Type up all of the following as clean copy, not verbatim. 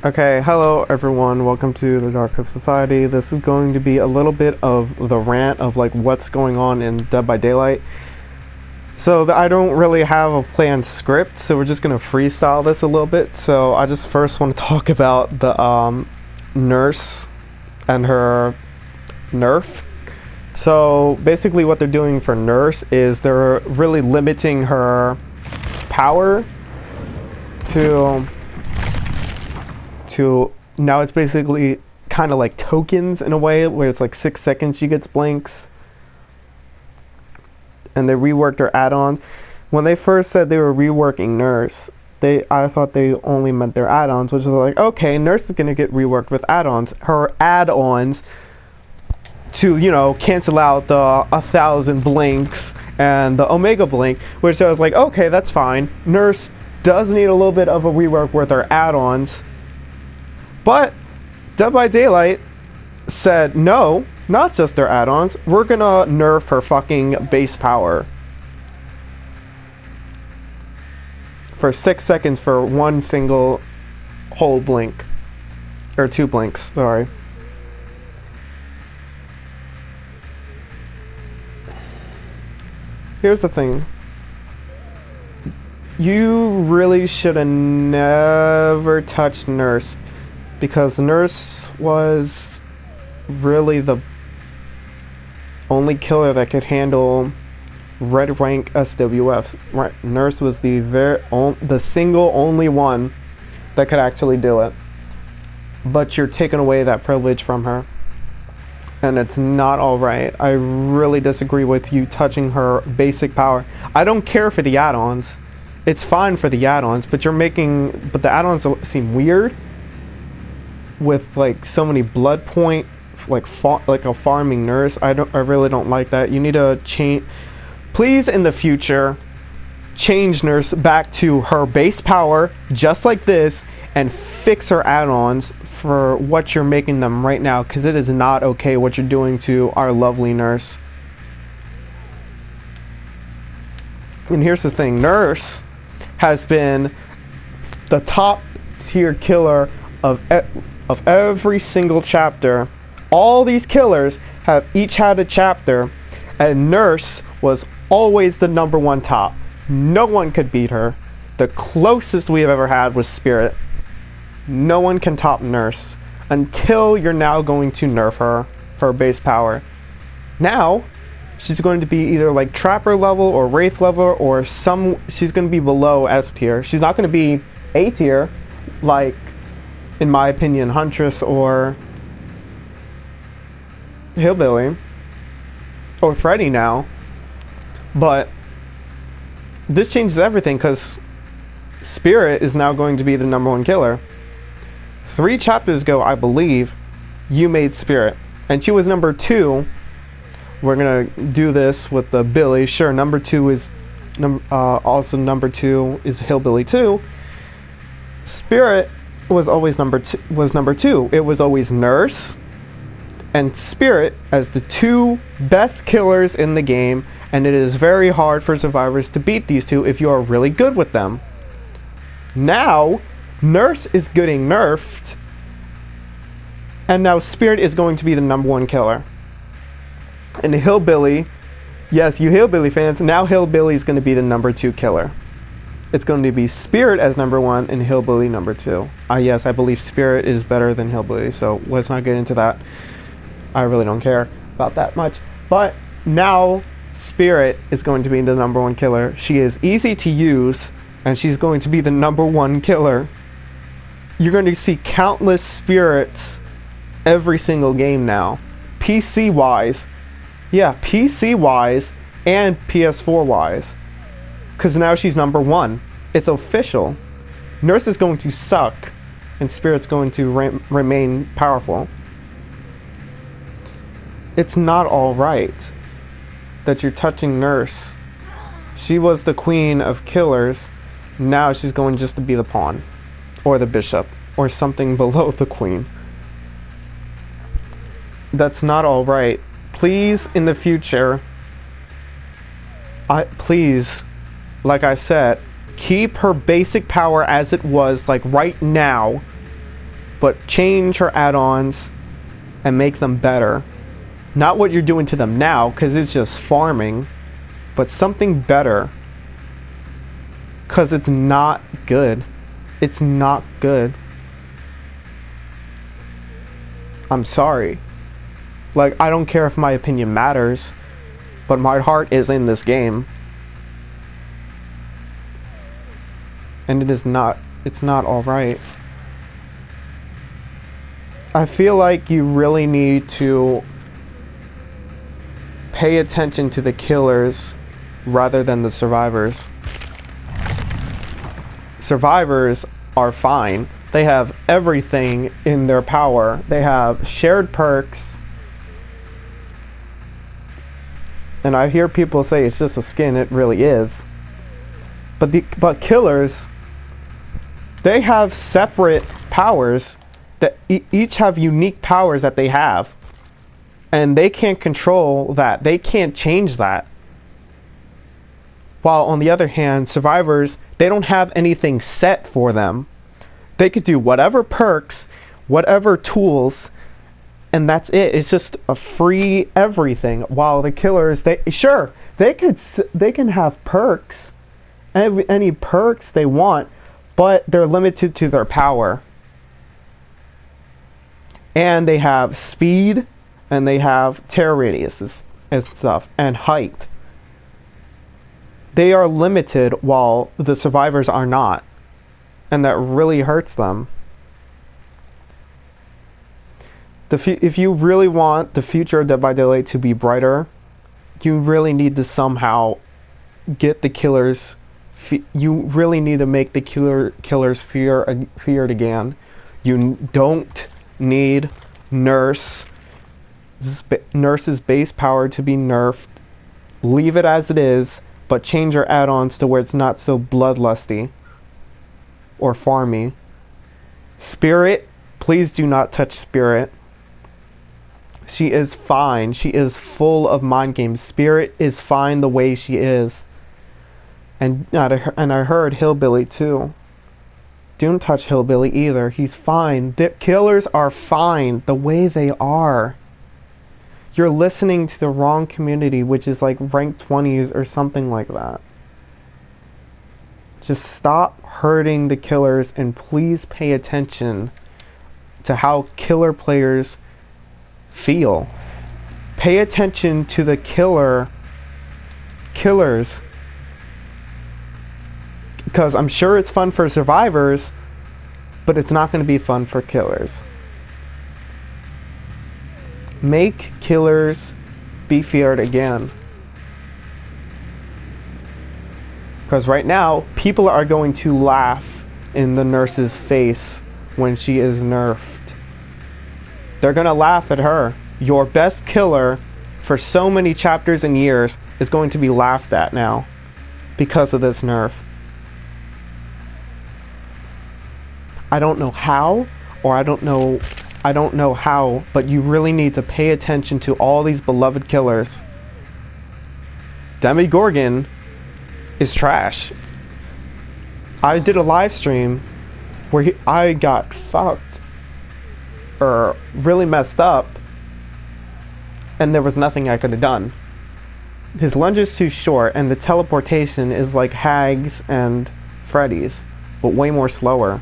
Okay, hello everyone, welcome to the Dark Crypt Society. This is going to be a little bit of the rant of like what's going on in Dead by Daylight. So I don't really have a planned script, so we're just going to freestyle this a little bit. So I just first want to talk about the nurse and her nerf. So basically what they're doing for nurse is they're really limiting her power to now it's basically kind of like tokens in a way, where it's like 6 seconds she gets blinks, and they reworked her add-ons. When they first said they were reworking nurse, I thought they only meant their add-ons, which is like, okay, nurse is gonna get reworked with add-ons. Her add-ons to, you know, cancel out the 1,000 blinks and the Omega blink, which I was like, okay, that's fine. Nurse does need a little bit of a rework with her add-ons. But Dead by Daylight said, no, not just their add-ons. We're gonna nerf her fucking base power for 6 seconds for one single whole blink. Or 2 blinks, sorry. Here's the thing. You really should have never touched Nurse, because Nurse was really the only killer that could handle red rank SWFs. Right, Nurse was the single only one that could actually do it. But you're taking away that privilege from her, and it's not alright. I really disagree with you touching her basic power. I don't care for the add-ons. It's fine for the add-ons, but the add-ons seem weird with like so many blood point, like a farming nurse. I really don't like that. You need to change, please, in the future, change Nurse back to her base power just like this, and fix her add-ons for what you're making them right now, because it is not okay what you're doing to our lovely Nurse. And here's the thing, Nurse has been the top tier killer of every single chapter. All these killers have each had a chapter, and Nurse was always the #1 top. No one could beat her. The closest we have ever had was Spirit. No one can top Nurse, until you're now going to nerf her base power. Now she's going to be either like Trapper level or Wraith level, or she's going to be below S tier. She's not going to be A tier, like, in my opinion, Huntress or Hillbilly or Freddy now. But this changes everything, because Spirit is now going to be the #1 killer. 3 chapters ago, I believe, you made Spirit, and she was #2. We're gonna do this with the Billy. Sure, #2 is also #2 is Hillbilly 2. Spirit was always number 2. It was always Nurse and Spirit as the 2 best killers in the game, and it is very hard for survivors to beat these 2 if you are really good with them. Now Nurse is getting nerfed, and now Spirit is going to be the #1 killer. And Hillbilly, yes, you Hillbilly fans, now Hillbilly is going to be the #2 killer. It's going to be Spirit as #1 and Hillbilly #2. Yes, I believe Spirit is better than Hillbilly, so let's not get into that. I really don't care about that much. But now Spirit is going to be the #1 killer. She is easy to use, and she's going to be the #1 killer. You're going to see countless Spirits every single game now. PC-wise. Yeah, PC-wise and PS4-wise. Because now she's #1. It's official. Nurse is going to suck, and Spirit's going to remain powerful. It's not alright that you're touching Nurse. She was the queen of killers. Now she's going just to be the pawn, or the bishop, or something below the queen. That's not alright. Please, in the future, please, like I said, keep her basic power as it was, like right now, but change her add-ons and make them better. Not what you're doing to them now, because it's just farming, but something better. Because it's not good. It's not good. I'm sorry. Like, I don't care if my opinion matters, but my heart is in this game. And it's not alright. I feel like you really need to pay attention to the killers rather than the survivors. Survivors are fine. They have everything in their power. They have shared perks. And I hear people say it's just a skin. It really is. But killers, they have separate powers that each have unique powers that they have. And they can't control that. They can't change that. While on the other hand, survivors, they don't have anything set for them. They could do whatever perks, whatever tools, and that's it. It's just a free everything. While the killers, they can have perks, any perks they want, but they're limited to their power. And they have speed, and they have tear radiuses and stuff, and height. They are limited while the survivors are not. And that really hurts them. If you really want the future of Dead by Daylight to be brighter, you really need to somehow get the killers. You really need to make the killers feared again. You don't need Nurse's base power to be nerfed. Leave it as it is, but change your add-ons to where it's not so bloodlusty or farmy. Spirit, please do not touch Spirit. She is fine. She is full of mind games. Spirit is fine the way she is. And I heard Hillbilly too. Don't touch Hillbilly either. He's fine. The killers are fine the way they are. You're listening to the wrong community, which is like ranked 20s or something like that. Just stop hurting the killers and please pay attention to how killer players feel. Pay attention to the killers. Because I'm sure it's fun for survivors, but it's not going to be fun for killers. Make killers be feared again. Because right now, people are going to laugh in the nurse's face when she is nerfed. They're going to laugh at her. Your best killer for so many chapters and years is going to be laughed at now because of this nerf. I don't know how, or I don't know how, but you really need to pay attention to all these beloved killers. Demogorgon is trash. I did a live stream where I got fucked, or really messed up, and there was nothing I could have done. His lunge is too short, and the teleportation is like Hags and Freddy's, but way more slower.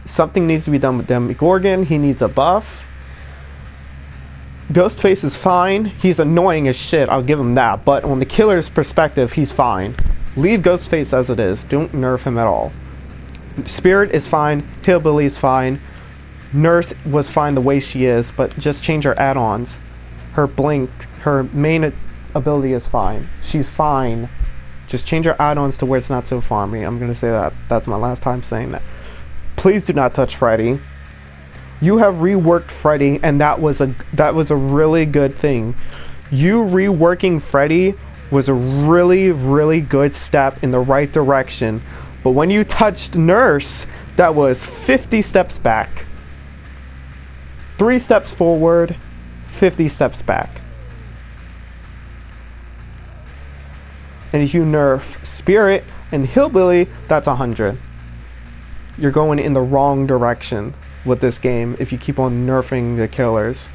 Something needs to be done with Demogorgon. He needs a buff. Ghostface is fine. He's annoying as shit, I'll give him that. But on the killer's perspective, he's fine. Leave Ghostface as it is. Don't nerf him at all. Spirit is fine. Hillbilly is fine. Nurse was fine the way she is, but just change her add-ons. Her blink, her main ability is fine. She's fine. Just change her add-ons to where it's not so farmy. I'm gonna say that. That's my last time saying that. Please do not touch Freddy. You have reworked Freddy, and that was a really good thing. You reworking Freddy was a really, really good step in the right direction. But when you touched Nurse, that was 50 steps back. 3 steps forward, 50 steps back. And if you nerf Spirit and Hillbilly, that's 100. You're going in the wrong direction. with this game if you keep on nerfing the killers.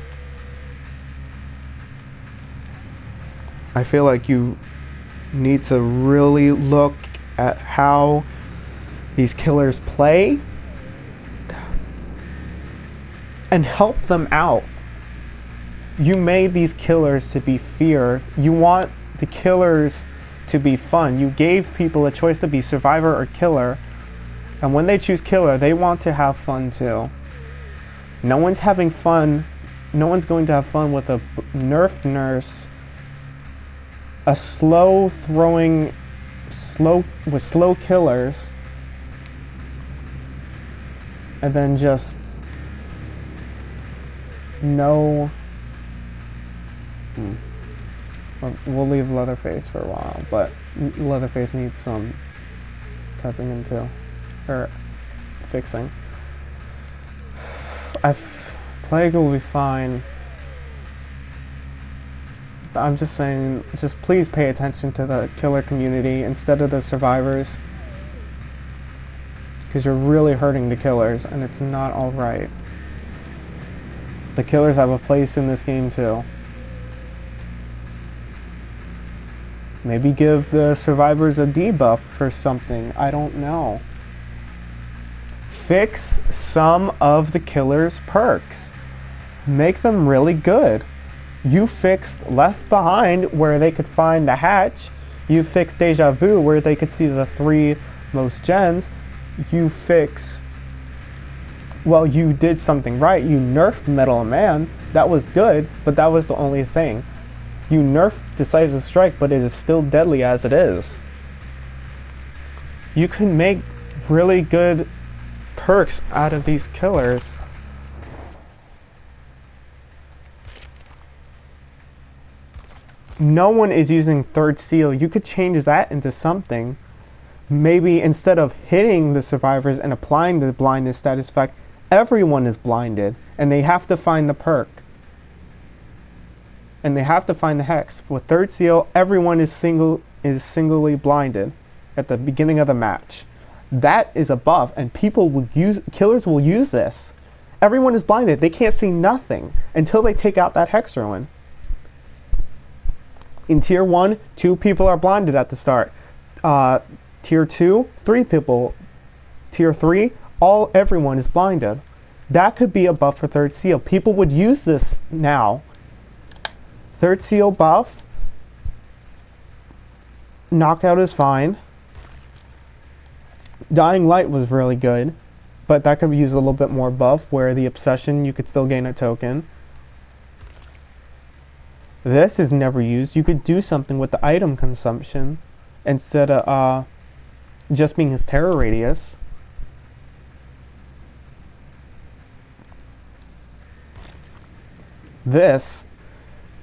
I feel like you need to really look at how these killers play and help them out. You made these killers to be feared. You want the killers to be fun. You gave people a choice to be survivor or killer, and when they choose killer, they want to have fun too. No one's having fun. No one's going to have fun with a nerfed nurse, a slow killers, and then just no. We'll leave Leatherface for a while, but Leatherface needs some typing into, or fixing. Plague will be fine. I'm just saying, just please pay attention to the killer community instead of the survivors, because you're really hurting the killers, and it's not alright. The killers have a place in this game too. Maybe give the survivors a debuff for something. I don't know. Fix some of the killers' perks. Make them really good. You fixed Left Behind where they could find the hatch. You fixed Deja Vu where they could see the 3 most gens. You fixed... Well, you did something right. You nerfed Metal of Man. That was good, but that was the only thing. You nerfed Decisive Strike, but it is still deadly as it is. You can make really good perks out of these killers. No one is using Third Seal. You could change that into something. Maybe instead of hitting the survivors and applying the blindness status effect, everyone is blinded, and they have to find the perk. And they have to find the hex. With Third Seal, everyone is singly blinded at the beginning of the match. That is a buff, and killers will use this. Everyone is blinded. They can't see nothing until they take out that hex ruin. In Tier 1, 2 people are blinded at the start. Tier 2, 3 people. Tier 3, everyone is blinded. That could be a buff for Third Seal. People would use this now. Third Seal buff. Knockout is fine. Dying Light was really good, but that could use a little bit more buff, where the Obsession, you could still gain a token. This is never used. You could do something with the item consumption instead of just being his terror radius. This,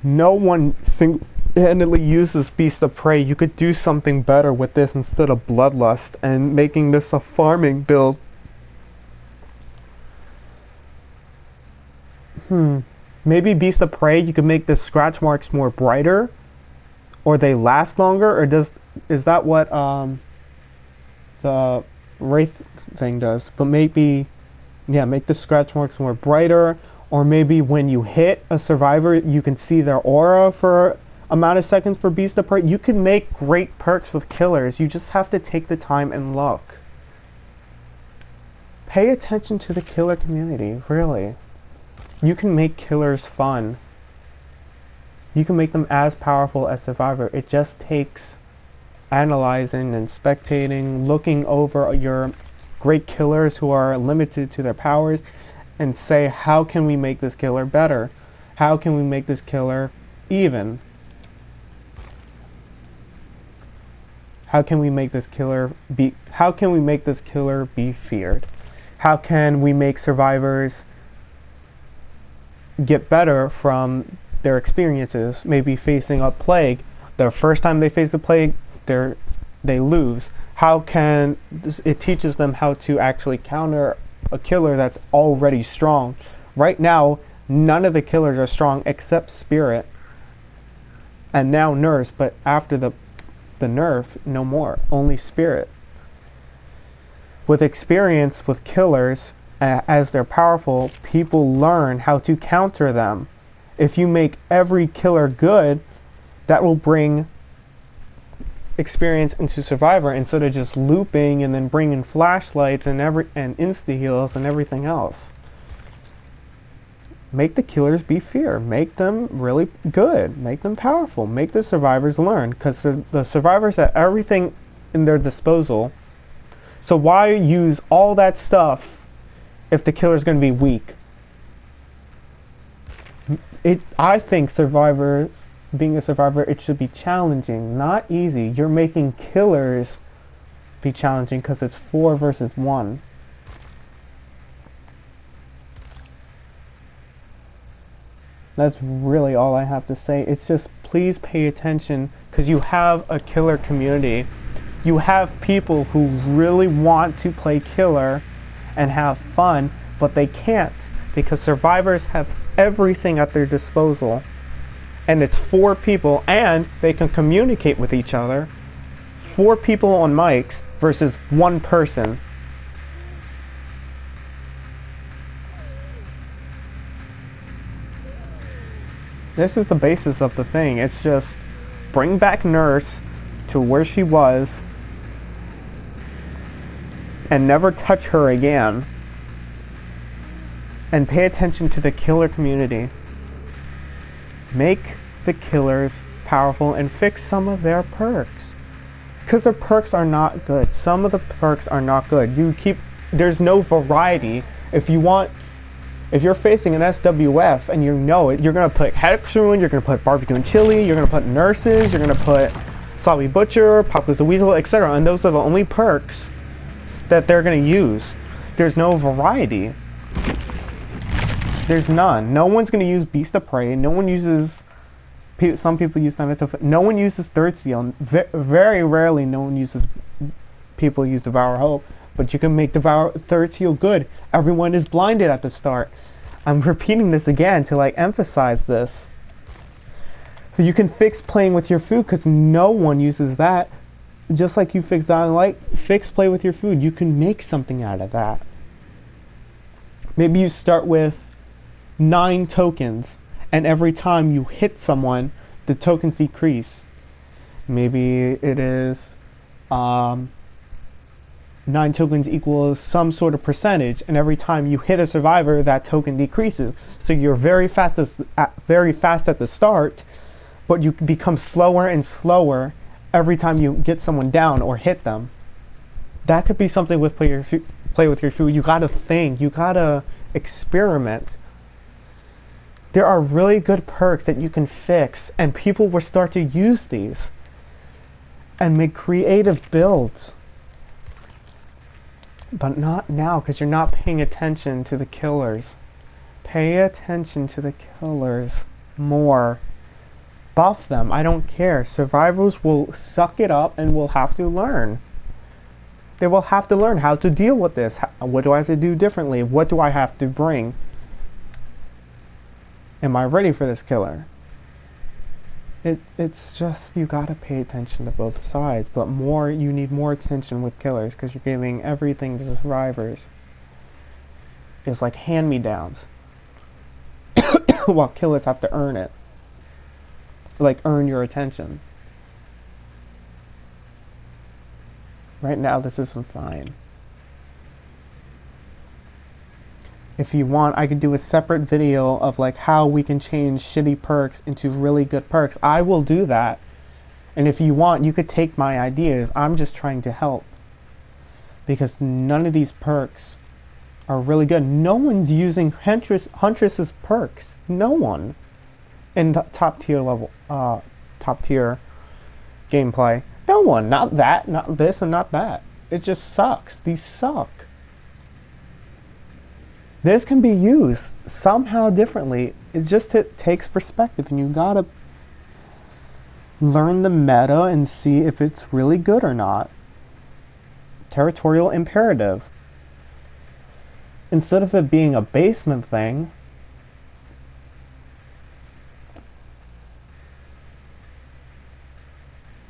no one single-handedly uses Beast of Prey. You could do something better with this instead of Bloodlust and making this a farming build. Maybe Beast of Prey, you could make the scratch marks more brighter, or they last longer, or is that what the Wraith thing does? But maybe, yeah, make the scratch marks more brighter, or maybe when you hit a survivor, you can see their aura for amount of seconds for Beast of Prey. You can make great perks with killers. You just have to take the time and look. Pay attention to the killer community, really. You can make killers fun. You can make them as powerful as Survivor. It just takes analyzing and spectating, looking over your great killers who are limited to their powers, and say, how can we make this killer better? How can we make this killer even? How can we make this killer be feared? How can we make survivors get better from their experiences? Maybe facing a plague. The first time they face a plague, they lose. How can it teaches them how to actually counter a killer that's already strong? Right now, none of the killers are strong except Spirit, and now Nurse. But after the nerf, no more. Only Spirit. With experience with killers, as they're powerful, people learn how to counter them. If you make every killer good, that will bring experience into Survivor instead of just looping and then bringing flashlights and insta heals and everything else. Make the killers be fear. Make them really good. Make them powerful. Make the survivors learn, because the survivors have everything in their disposal. So why use all that stuff if the killer's going to be weak? I think survivors, being a survivor, it should be challenging, not easy. You're making killers be challenging because it's 4 versus 1. That's really all I have to say. It's just, please pay attention, because you have a killer community. You have people who really want to play killer and have fun, but they can't, because survivors have everything at their disposal. And it's 4 people, and they can communicate with each other. 4 people on mics versus 1 person. This is the basis of the thing. It's just bring back Nurse to where she was and never touch her again. And pay attention to the killer community. Make the killers powerful and fix some of their perks. Because their perks are not good. Some of the perks are not good. There's no variety. If you're facing an SWF and you know it, you're going to put Hex Ruin, you're going to put Barbecue and Chili, you're going to put Nurses, you're going to put Sloppy Butcher, Pop the Weasel, etc. And those are the only perks that they're going to use. There's no variety. There's none. No one's going to use Beast of Prey. No one uses... Some people use Thanatos. No one uses Third Seal. Very rarely people use Devour Hope. But you can make Third Seal good. Everyone is blinded at the start. I'm repeating this again to emphasize this. You can fix playing with your food, because no one uses that. Just like you fix Dying Light, fix play with your food. You can make something out of that. Maybe you start with 9 tokens, and every time you hit someone, the tokens decrease. Maybe it is 9 tokens equals some sort of percentage, and every time you hit a survivor, that token decreases. So you're very fast at the start, but you become slower and slower every time you get someone down or hit them. That could be something with play with your food. You gotta think. You gotta experiment. There are really good perks that you can fix, and people will start to use these and make creative builds. But not now, because you're not paying attention to the killers. Pay attention to the killers more. Buff them. I don't care. Survivors will suck it up and will have to learn. They will have to learn how to deal with this. What do I have to do differently? What do I have to bring? Am I ready for this killer? It's just, you gotta pay attention to both sides, but you need more attention with killers, because you're giving everything to survivors. It's like hand-me-downs. While killers have to earn it. Earn your attention. Right now, this isn't fine. If you want, I could do a separate video of how we can change shitty perks into really good perks. I will do that. And if you want, you could take my ideas. I'm just trying to help. Because none of these perks are really good. No one's using Huntress's perks. No one. In the top tier gameplay. No one. Not that, not this, and not that. It just sucks. These suck. This can be used somehow differently. It takes perspective, and you gotta learn the meta and see if it's really good or not. Territorial imperative. Instead of it being a basement thing,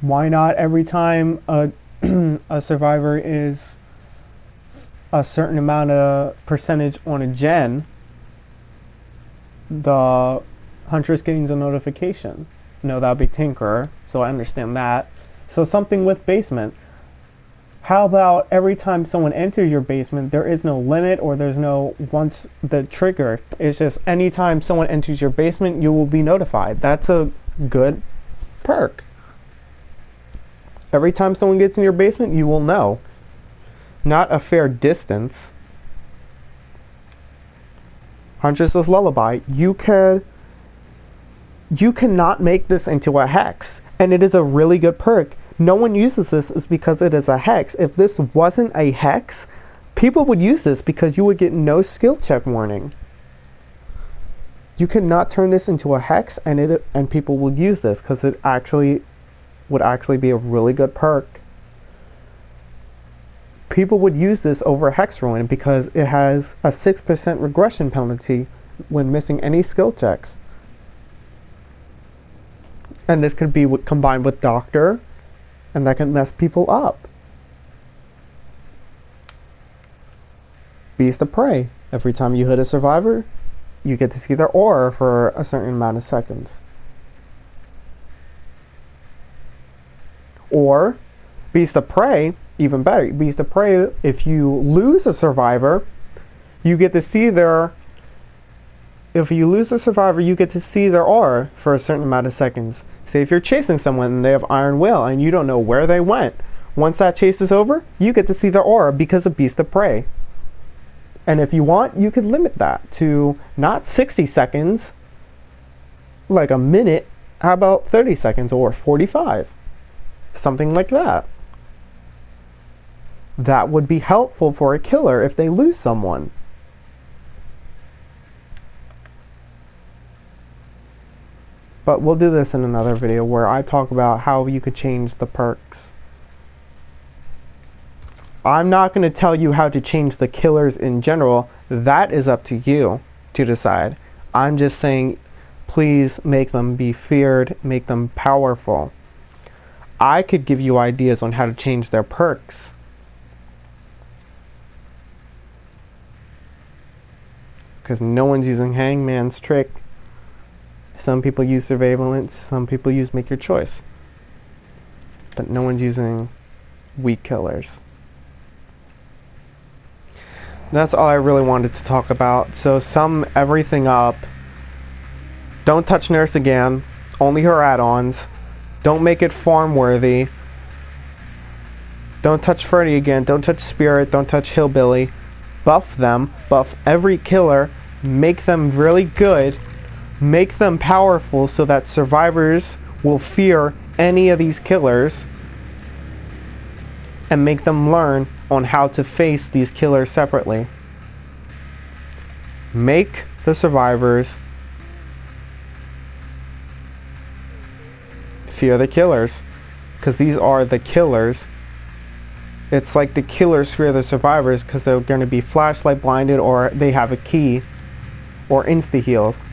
why not every time a survivor is a certain amount of percentage on a gen, the Huntress gains a notification. No, that would be Tinkerer, so I understand that. So something with basement. How about every time someone enters your basement, there is no limit or there's no once the trigger. It's just anytime someone enters your basement, you will be notified. That's a good perk. Every time someone gets in your basement, you will know. Not a fair distance. Huntress's Lullaby. You cannot make this into a hex, and it is a really good perk. No one uses this is because it is a hex. If this wasn't a hex, people would use this because you would get no skill check warning. You cannot turn this into a hex, and people will use this because it would actually be a really good perk. People would use this over hex ruin because it has a 6% regression penalty when missing any skill checks. And this could be combined with Doctor, and that can mess people up. Beast of Prey. Every time you hit a survivor, you get to see their aura for a certain amount of seconds. Or Beast of Prey, even better. Beast of Prey, if you lose a survivor, you get to see their... If you lose a survivor, you get to see their aura for a certain amount of seconds. Say if you're chasing someone and they have Iron Will and you don't know where they went. Once that chase is over, you get to see their aura because of Beast of Prey. And if you want, you could limit that to not 60 seconds, like a minute. How about 30 seconds or 45? Something like that. That would be helpful for a killer if they lose someone. But we'll do this in another video where I talk about how you could change the perks. I'm not going to tell you how to change the killers in general. That is up to you to decide. I'm just saying, please make them be feared, make them powerful. I could give you ideas on how to change their perks. Because no one's using Hangman's trick. Some people use Surveillance, some people use Make Your Choice. But no one's using weak killers. That's all I really wanted to talk about. So sum everything up. Don't touch Nurse again. Only her add-ons. Don't make it farm worthy. Don't touch Freddy again. Don't touch Spirit. Don't touch Hillbilly. Buff them. Buff every killer. Make them really good. Make them powerful so that survivors will fear any of these killers. And make them learn on how to face these killers separately. Make the survivors fear the killers. Because these are the killers. It's like the killers fear the survivors because they're going to be flashlight blinded or they have a key or insta heals.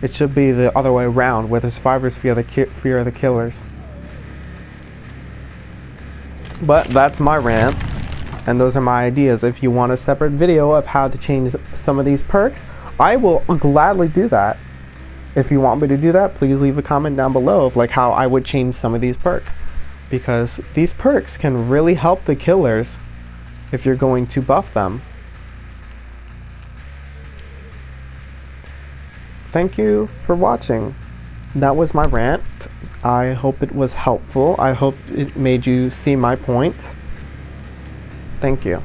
It should be the other way around, where the survivors fear the killers. But that's my rant, and those are my ideas. If you want a separate video of how to change some of these perks, I will gladly do that. If you want me to do that, please leave a comment down below of like how I would change some of these perks. Because these perks can really help the killers if you're going to buff them. Thank you for watching. That was my rant. I hope it was helpful. I hope it made you see my points. Thank you.